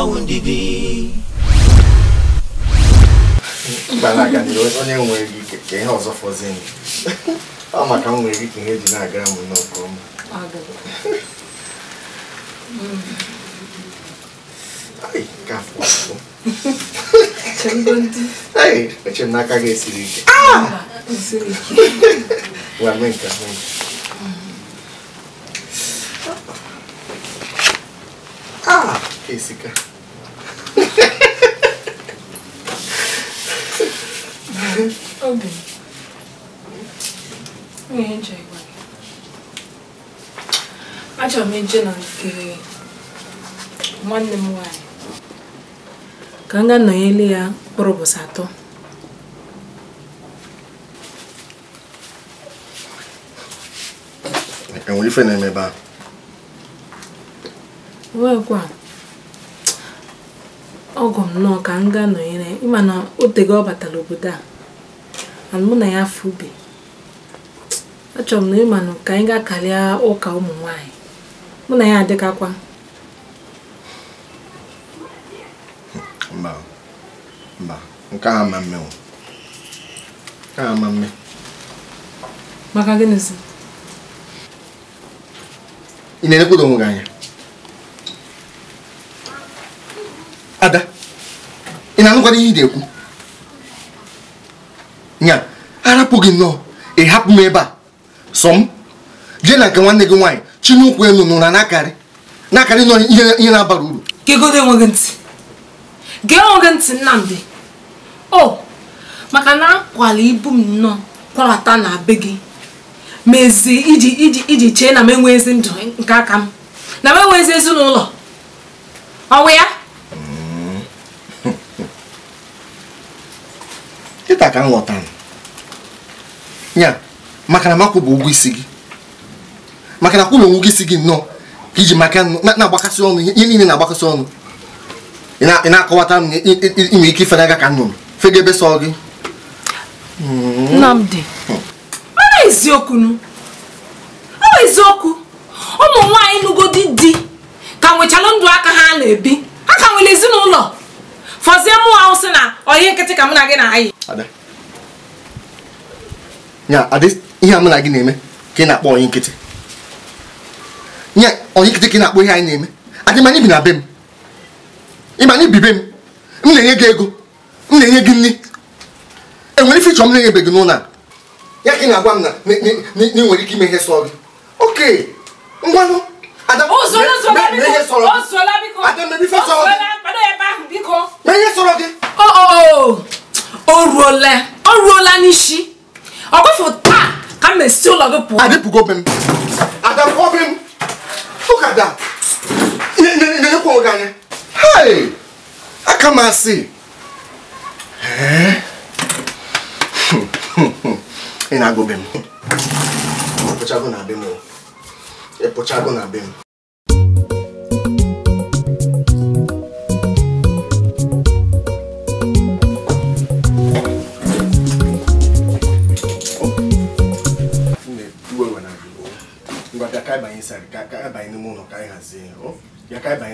Wundidi. Balaga, you only way you can also for Zen. I'm a come with eating a diagram will not come. Ay, careful. Hey, but you're not going to see it. Ah! Well, make Ah, Jessica. Okay. We enjoy one. I just mentioned that one of them Kanga no ele ya probosato. And we find me ba. Well, kwa. Ogom no kanga no ele. Imana otego batalo buda. Anmuna ya fubi. Achom no imano kanga kalia oka umu nwai. Muna ya adeka kwa. Mba, nke a mamme o. Ka mamme. Maka gịnị si? Ị na-elekwa onwe gị anya. Ada. Ị na-anụkwa ihe ị na-ekwu. Nya, arapụ gị nnọọ. Ị hapụ m ebe a. Sọ m. Jee na nke nwanne gị nwaanyị, Chinukwu enu nọ na n'akarị. N'akarị nọ ihe na-abara uru. Kegode enweghị ntị. Gee Nnamdi. Oh, maka na kwala ibu m nọ kwalata na be gị. Mezi iji chee na m enwezi ndụ nke aka m. Na m enwezi ezinụlọ. Ọwụ ya? Kịta ka m ghọtara. Nya, maka na makwụ bụ ụgwọ isi gị. Maka na kwụrụ ụgwọ isi gị nnọọ ka iji maka na-agbakasị ọnụ ihe niile na-agbakasị ọnụ. Ị na-akọwata m inwe ike ifere aga ka nnụnụ fega ebe sọ gị. Nnamdi, ọ eziokwu. Ụmụ nwaanyị nugodi di ka nwechalụ ndụ aka ha na-ebi. Ha ka nwere ezinụlọ. Fọzie mụ ahụ sị na ọhịa nkịtị ka mụ na gị na-ayị. Nya, adị ihe a mụ na gị na-eme ka ị na-akpọ ọhịa nkịtị. Nya, ọhịa nkịtị ka ị na-akpọ ihe anyị na-eme. Adị manya bi na be m. Ịma na ibibe m na-enye gị ego, m na-enye gị nri. Enwere ife ịchọ m na-enyebe gị n'ụlọ a. Ya ka ị na-agwa m na ị nwere ike ime ihe sọ gị. Oke, ngwanụ. Ada, mee ihe sọrọ gị. Ada, mee ihe sọrọ gị. Mee ihe sọrọ gị. O ruola n'isi. Ọ gwafe taa ka m esi ụlọ gị pụọ. Adịpụgo be m. Ada, pụọ be m. Ụka da. Na-enyekwa onwe gị anya. Hey! Aka m asị. Ị na-agụ be m. Epụchago na be m. Epụchago na be m.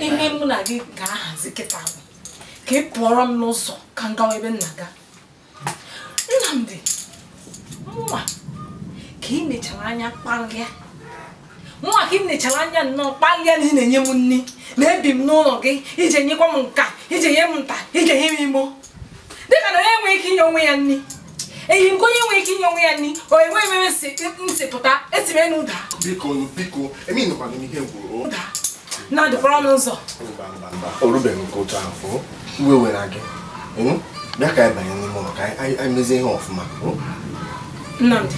Ihe mụ na gị ga-ahazi kịta bụ ka ị pụọrọ m n'ụzọ ka m gawa ebe nna ga. Nnamdi, mụnwa ka ị nechara anya kpalịa. Mụnwa ka ị nechara anya nnọọ kpalịa na ị na-enye m nri na-ebi m n'ụlọ gị iji enyekwa m nka iji enye m nta iji enye m imo. Dịka na onye enweghị ike inye onwe ya nri. Eyi nke onye enweghị ike inye onwe ya nri o enweghị eme nsipụta esi m enu daa. Biko, emi nụkwana m ihe gwuru. Na dịkwara m ụzọ. O rubeghị nke otu afọ. Iwe were gị. Bịa ka anyị banye n'ime ụlọ ka anyị mezie ihe ọfụma. Nnamdi,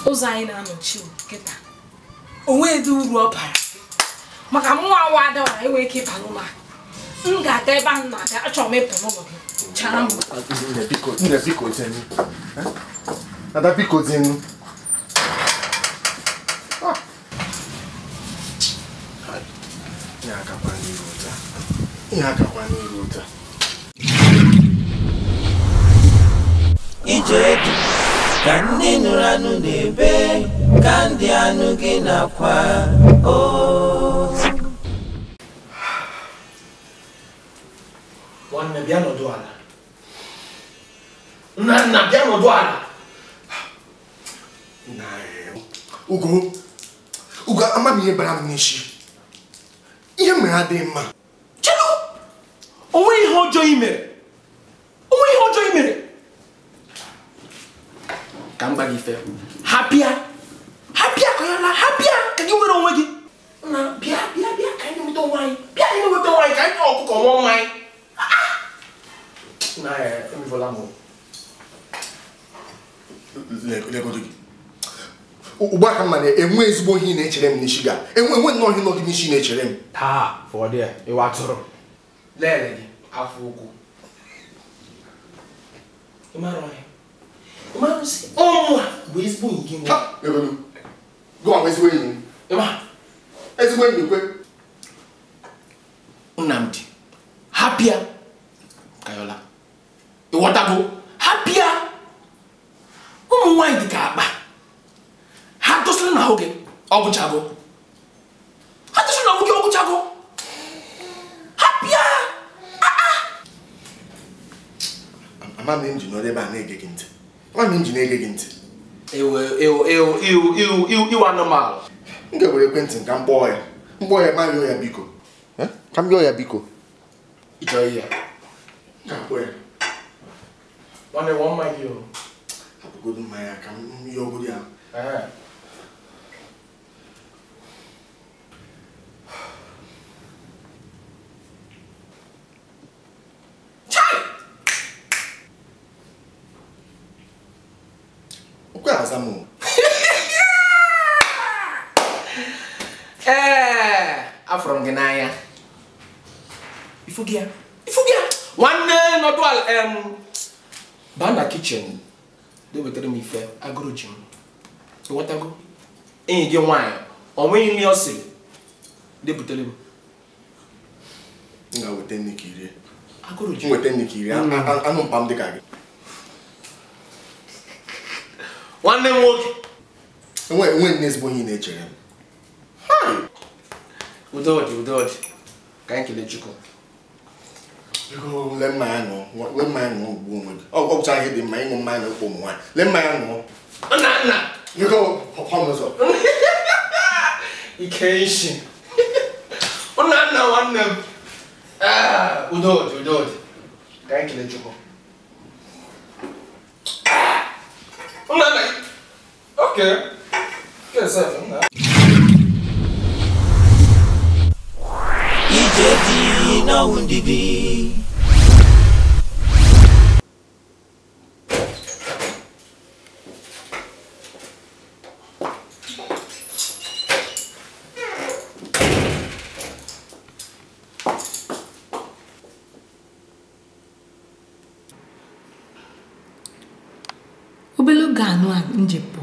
ụzọ anyị na-anọchi kịta onwedị uru ọ bara. Maka mụnwa awa adawara enweghị ike ịba n'ụlọ a. M ga-aga ebe ahụ na-aga achọrọ m ịpụ n'ụlọ gị. Chara m. Biko zenu. Ada, biko zenu. Ihe akakwa n'iru ụta. Ije ka ndị nụrụ anụ na-ebe ka ndị anụ gị nakwa. ihe bara m n'isi. Ihe mere adịghị mma. Chelo! Onwe ihe ọjọọ imere. Onwe ihe ọjọọ imere. Ka m gba gị ife. Hapịa Kayọla, hapịa ka gị nwere onwe gị. Na bịa ka anyị nweta onwe anyị. Bịa anyị nweta onwe anyị ka anyị ọkụkọ nwa onwe anyị. Na emevola m. Legodo gị. Ugbu a ka mma na-enwe ezigbo ihe na-echere m n'isi ga. Enwe nnọọ ihe nọ gị n'isi na-echere m. Taa, fọdụ ya, ịwa atụrụ. Lele gị, afọ ụkwụ. Ịmara ọhịa. Ịmara si, ọmụ a bụ ezigbo nke nwe. Ha! Legodo. Gụwa bụ ezigbo enyi m. Ịma. Ezigbo enyi kwe. Nnamdi, hapịa Kayọla. Ịghọtago, hapịa. Ụmụ nwaanyị dị ka akpa. Ha tosiri na oge ọgwụchago. Ha tosiri na oge ọgwụchago. Hapịa. Ama m ji nọrọ ebe a na-ege gị ntị. Ama m ji na-ege gị ntị. Iwu anụmanụ. M ga-ewere ekwentị m ka m kpọọ ya. M kpọọ ya ma rịọ ya biko. Ka m rịọ ya biko. Ị chọrọ ihe? Ga-akpọ ya. Nwanne nwa mma gị o. Hapụgodu mmanya ka m yọọ obodo ya. Okwe aza m. Afọrọ m gị n'anya. Ifu gị ya. Nwanne nọdụ ala baa na kichin dewetara m ife agụrụ ji m. Ịghọtago? Enyi gị nwaanyị o nweghị nri ọ sịrị deputere m. M ga-weta nne ka irie. Agụrụ ji. M weta nne ka irie. Anụ mpa m dị ka gị. Nwanne m nwoke. Enwe nne ezigbo ihe na-echere m. Udo dị. Ka anyị kelee Chukwu. Biko lee mmanya ṅụọ ugbu onwe gị. Ọ bụcha ihe dị mma ịṅụ mmanya na ụkwụ ụmụ nwaanyị. Lee mmanya ṅụọ. Nna. Biko họpụ m ụzọ. Ike isi. Nna nwanne m. Udo dị. Ka anyị kelee Chukwu. Nna. Okay. Yes, sir. Ije na wundidi. Obele oge anụ a njepụ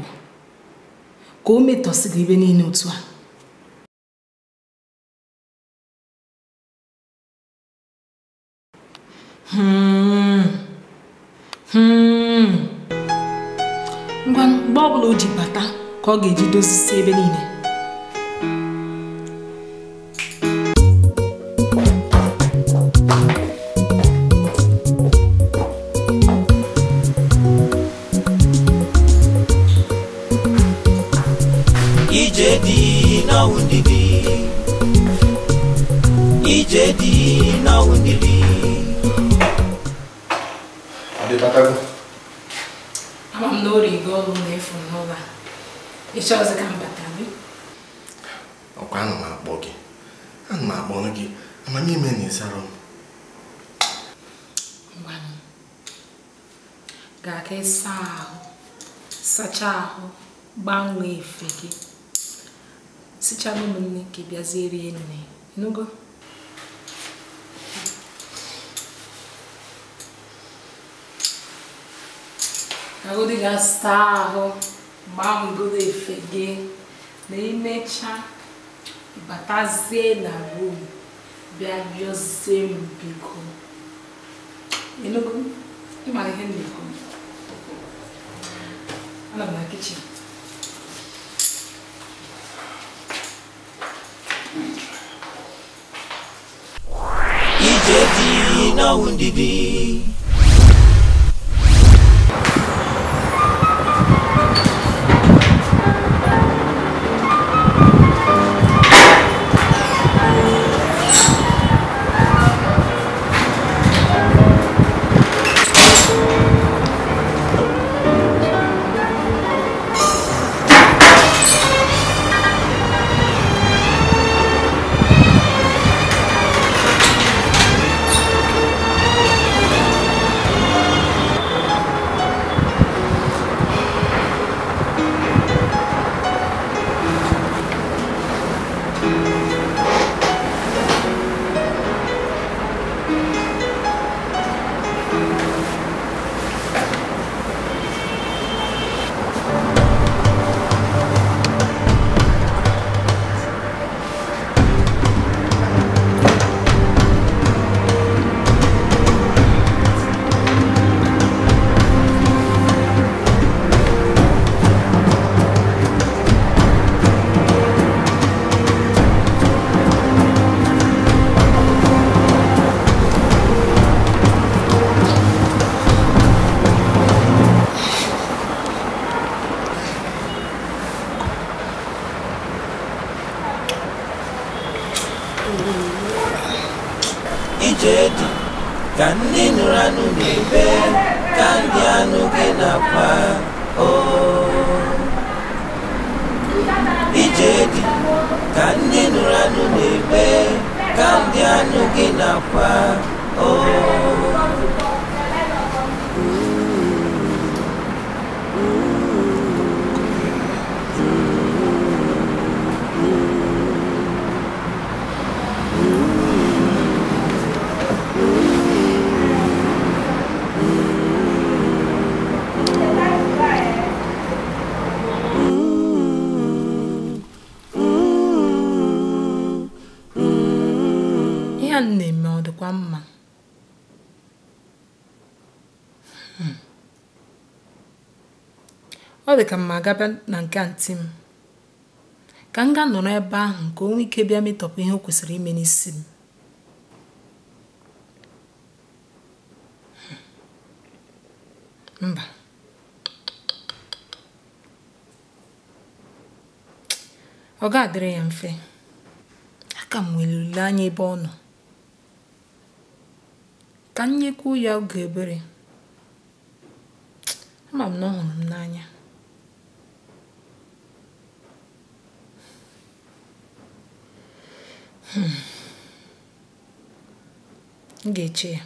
ka o metọsịrị ibe niile otu a. Ngwa mgbe ọbụla o ji bata ka ọ ga-eji dozisi ebe niile. Ije dị na wundidi. Ije dị na wundidi. Adịbatago. Ama m na o rigo ọrụ na-efu n'ụlọ a. Ịchọ ọzọ ka m bata gị? Ọkwa ana m akpọ gị. Ana m akpọ gị. Amamihe na-esara m. Ngwanụ. Gaa ka ịsa ahụ, sachaa ahụ, gbanwee efe gị. Sichaa ụmụnne ka ị bịazie rie nne. Ịnụgo? Agodi ga-asa ahụ, gbanwegoro efe gị, na imecha batazie na room bịa rịọzie m biko. Ịnụgo? Ịmara ihe m na-ekwu. Ana m na kichin. Ije dị na wundidi. Ijedi kandi nuranu nebe kandi anuge nakwa Ijedi kandi nuranu nebe kandi anuge nakwa na-eme ọ dịkwa mma ọ dị ka mma agaba na nke antị m ka m ga nọrọ ebe ahụ ka o nwee ike bịa metọpụ ihe o kwesịrị ime n'isi m mba ọ ga-adịrị ya mfe aka m nwere olileanya ebe ọ nọ ka m nyekwu ya oge ebere ama m na ọ hụrụ m n'anya m ga-eche ya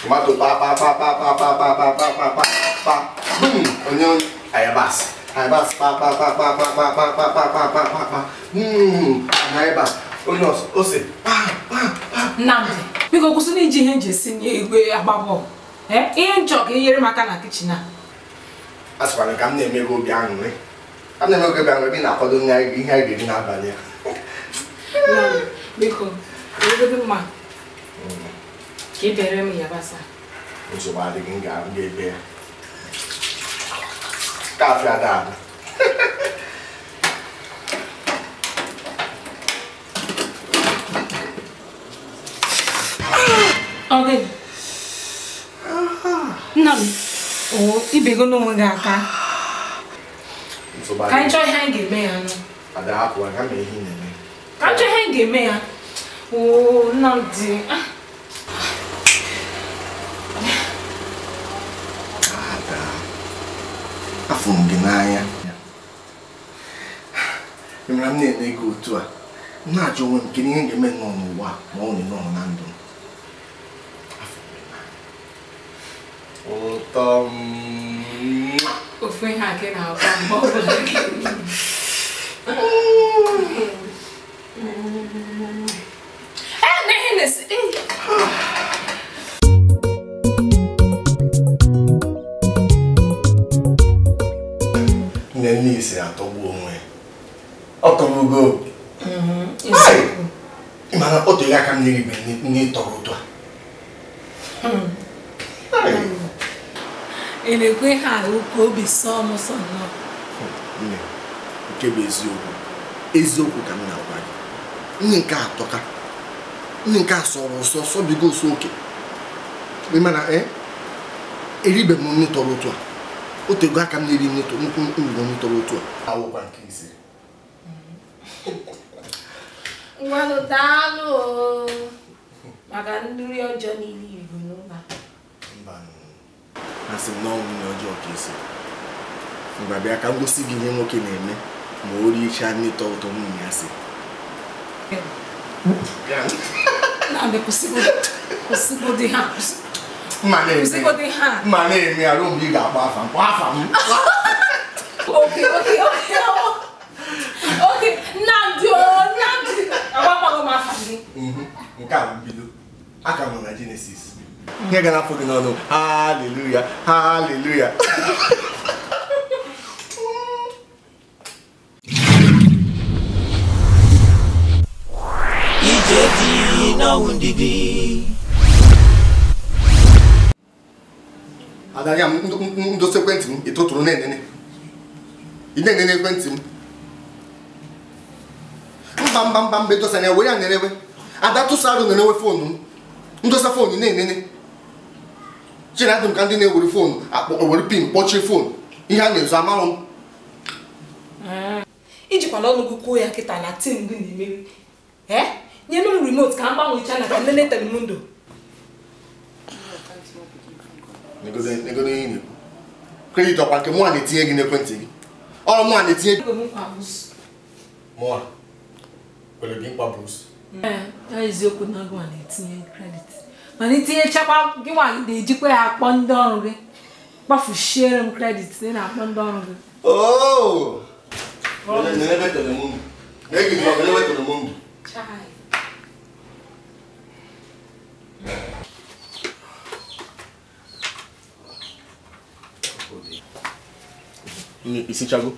Tomato pa. Onion ayabas pa. Ayabas. Onions ose pa. Nnamdi, biko kwụsị na iji ihe nji esi n'igwe agbabọ. Ihe nchọ ka inyere maka na kitchen a. Asịkwara ka m na-eme obi aṅụrị. A na-eme obi aṅụrị bi na-akwado ihe a ga-eri n'abalị a. Nnamdi, biko, egodo mma. Ka ị bere m yabasa. Nsogbu adịghị m ga-ebe ya. Kafe ada. Okay. Nnamdi, ibego n'onwe gị aka. Ka anyị chọọ ihe anyị ga-eme ya nụ. Ada hapụ aga m ehi na-eme. Ka anyị chọọ ihe anyị ga-eme ya. Nnamdi. Afọ m gị n'anya. Emere m na-eme ego otu a. M na-ajụ onwe m kedu ihe ga-eme nọ n'ụwa ma ọ nọ na ndụ m. Ụtọ m. Ofe ihe a ka ị na-agwa mgbe ọ bụla gị. Nne isi atọgbu onwe ọ tọgbugo mana ọ tụrụ aka m n'igbe n'ịtọrọ ụtọ a ị na-ekwe ha ka obi sọọ m sọ nnọọ nke bụ eziokwu ka m na-agwa gị nne nke atọka nne nke a sọrọ ụsọ sọbigo ụsọ oke mana eribe m nne tọrọ ụtọ a o tego aka m na-eri nne tọrọ ụtọ a awụkwa nke isi ngwanụ daalụ maka nri ọjọọ niile irigo n'ụlọ asị m n'ọnwụ nne ọjọọ ka isi mgbe bịa ka m gosi gị ihe nwoke na-eme ma o richaa nne tọrọ ụtọ nwunye ya si kwụsịgodị ha mma na-eme arụ mgbe ị ga-agba afa m oke Nnamdi agbakwago m afa gị nke a bụ mbido aka m na Genesis ihe ga na-afọ gị n'ọnụ haleluya haleluya Ijedi na wundidi Adanya ndo sekwenti m itoturu nenene. Inenene ekwenti m. Mba bedo sanya we ya nenewe. Ada tụsarụ nenewe phone m. Ndosa phone nenene. Chinadum ka ndị na-ewere phone akpọ pin kpọchie phone. Ihe a na-ezo amalụ m. Ijikwana ọnụ gị kwuo ya kịta na tin gị na-emeri. Nyenu m remote ka m gbanwee channel ka nene Telemundo. Negodo ini. Credit ọkwa nke mụa na-etinye gị n'ekwentị gị. Ọrụ mụa na-etinye gị. Mụa. Kwere gị mkpa boost. Eziokwu na gị na-etinye credit. Mana itinye chakwa gị nwa na-ejikwa ya akpọ ndị ọrụ gị. Gbafuchiere m credit dị na-akpọ ndị ọrụ gị. Oh! Nenebe Telemundo. Nenebe Telemundo. Chai. Isichago?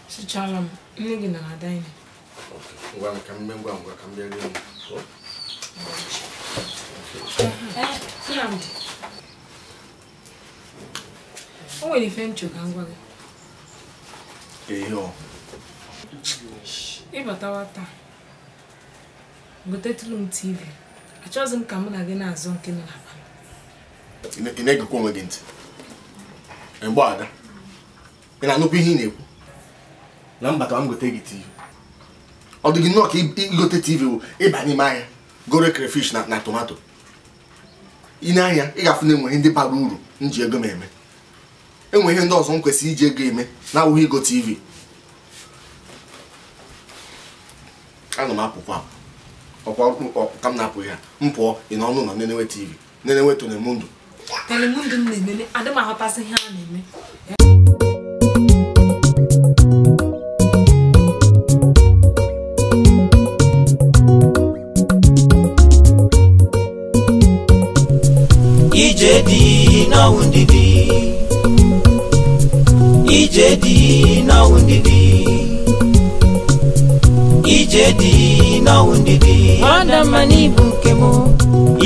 Sichala m. Nne gị na dining. Ngwa ka m bịa rie m. Nnamdi. O nwere ife m chọrọ ka m gwa gị. Ịbatawa taa. Gotetụrụ m TV. Achọghịzi m ka mụ na gị na-azọ nke nọ n'abalị. Ị na-egekwa onwe gị ntị. Mgbe ada. Ị na-anụkwa ihe ị na-ekwu. Na mbata m gote gị TV. Ọ dị gị nnọọ ka igote TV bụ ịba n'ime ahịa goro crayfish na tomato. Ị na-anya ị ga-afụ na enwere ndị bara uru m ji ego m eme. Enwere ihe ndị ọzọ m kwesịrị iji ego eme na-awụghị igo TV. Ana m apụkwa ọkwa ka m na-apụ ya m pụọ ị nọ n'ụlọ nenewe TV nenewe Telemundo. Telemundo m na-emele adị m aghọtasị ihe a na-eme. Ije dị n'ọnwụ ndidi. Ije dị n'ọnwụ ndidi. Ije dị n'ọnwụ ndidi. Adamma n'ibu nke m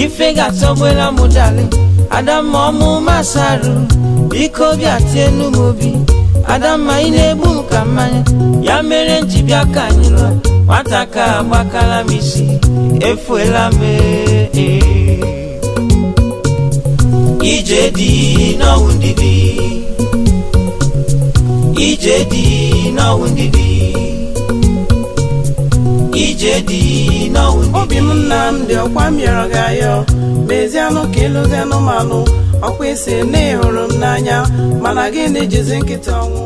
ife ga-atọgbela m dali. Adamma ọmụ masarụ biko bịa tie nu m obi. Adamma ị na-egbu m ka mmanya ya mere nji bịa ka anyị lụọ. Nwata ka agbakala m isi efuela m. Ije dị n'ọnwụ ndidi. Ije dị n'ọnwụ ndidi. Ije dị n'ọnwụ ndidi. Obi m Nnamdi ọkwa mịọrọ gị ayọ mezianụ ka ịlụzi anụmanụ ọkwa isi na ịhụrụ m n'anya mana gị na-ejizi nkịta ọnwụ.